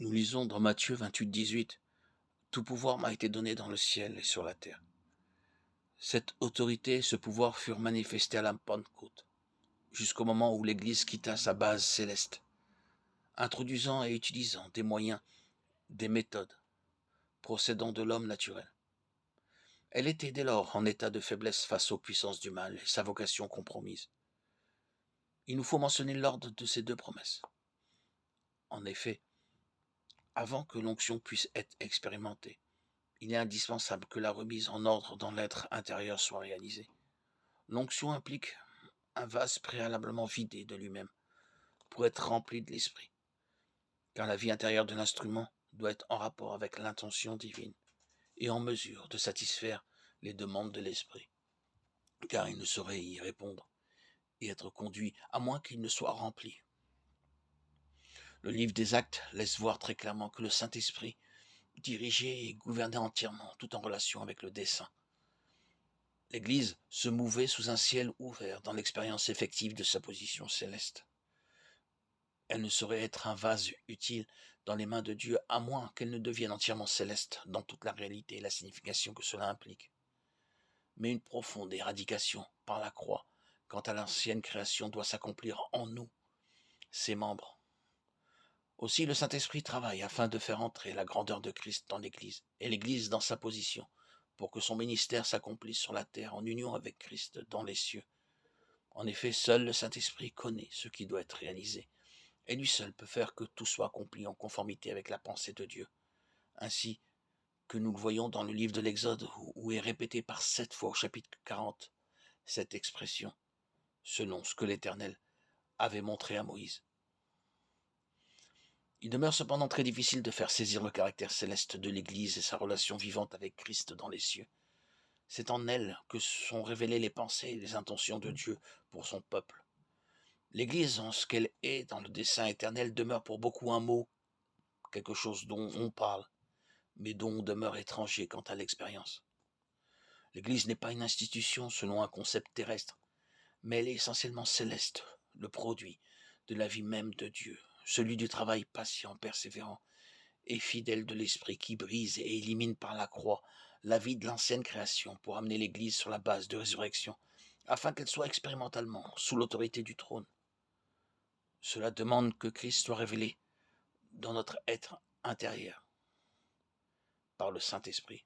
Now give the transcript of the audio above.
Nous lisons dans Matthieu 28, 18. Tout pouvoir m'a été donné dans le ciel et sur la terre. Cette autorité et ce pouvoir furent manifestés à la Pentecôte, jusqu'au moment où l'Église quitta sa base céleste, introduisant et utilisant des moyens, des méthodes, procédant de l'homme naturel. Elle était dès lors en état de faiblesse face aux puissances du mal et sa vocation compromise. Il nous faut mentionner l'ordre de ces deux promesses. En effet, avant que l'onction puisse être expérimentée, il est indispensable que la remise en ordre dans l'être intérieur soit réalisée. L'onction implique un vase préalablement vidé de lui-même pour être rempli de l'esprit, car la vie intérieure de l'instrument doit être en rapport avec l'intention divine et en mesure de satisfaire les demandes de l'esprit, car il ne saurait y répondre et être conduit à moins qu'il ne soit rempli. Le livre des Actes laisse voir très clairement que le Saint-Esprit dirigeait et gouvernait entièrement, tout en relation avec le dessein. L'Église se mouvait sous un ciel ouvert dans l'expérience effective de sa position céleste. Elle ne saurait être un vase utile dans les mains de Dieu à moins qu'elle ne devienne entièrement céleste dans toute la réalité et la signification que cela implique. Mais une profonde éradication par la croix quant à l'ancienne création doit s'accomplir en nous, ses membres. Aussi le Saint-Esprit travaille afin de faire entrer la grandeur de Christ dans l'Église et l'Église dans sa position pour que son ministère s'accomplisse sur la terre en union avec Christ dans les cieux. En effet, seul le Saint-Esprit connaît ce qui doit être réalisé, et lui seul peut faire que tout soit accompli en conformité avec la pensée de Dieu. Ainsi que nous le voyons dans le livre de l'Exode, où est répétée par 7 fois au chapitre 40 cette expression, selon ce que l'Éternel avait montré à Moïse. Il demeure cependant très difficile de faire saisir le caractère céleste de l'Église et sa relation vivante avec Christ dans les cieux. C'est en elle que sont révélées les pensées et les intentions de Dieu pour son peuple. L'Église, en ce qu'elle est dans le dessein éternel, demeure pour beaucoup un mot, quelque chose dont on parle, mais dont on demeure étranger quant à l'expérience. L'Église n'est pas une institution selon un concept terrestre, mais elle est essentiellement céleste, le produit de la vie même de Dieu, celui du travail patient, persévérant et fidèle de l'Esprit qui brise et élimine par la croix la vie de l'ancienne création pour amener l'Église sur la base de résurrection, afin qu'elle soit expérimentalement sous l'autorité du trône. Cela demande que Christ soit révélé dans notre être intérieur par le Saint-Esprit.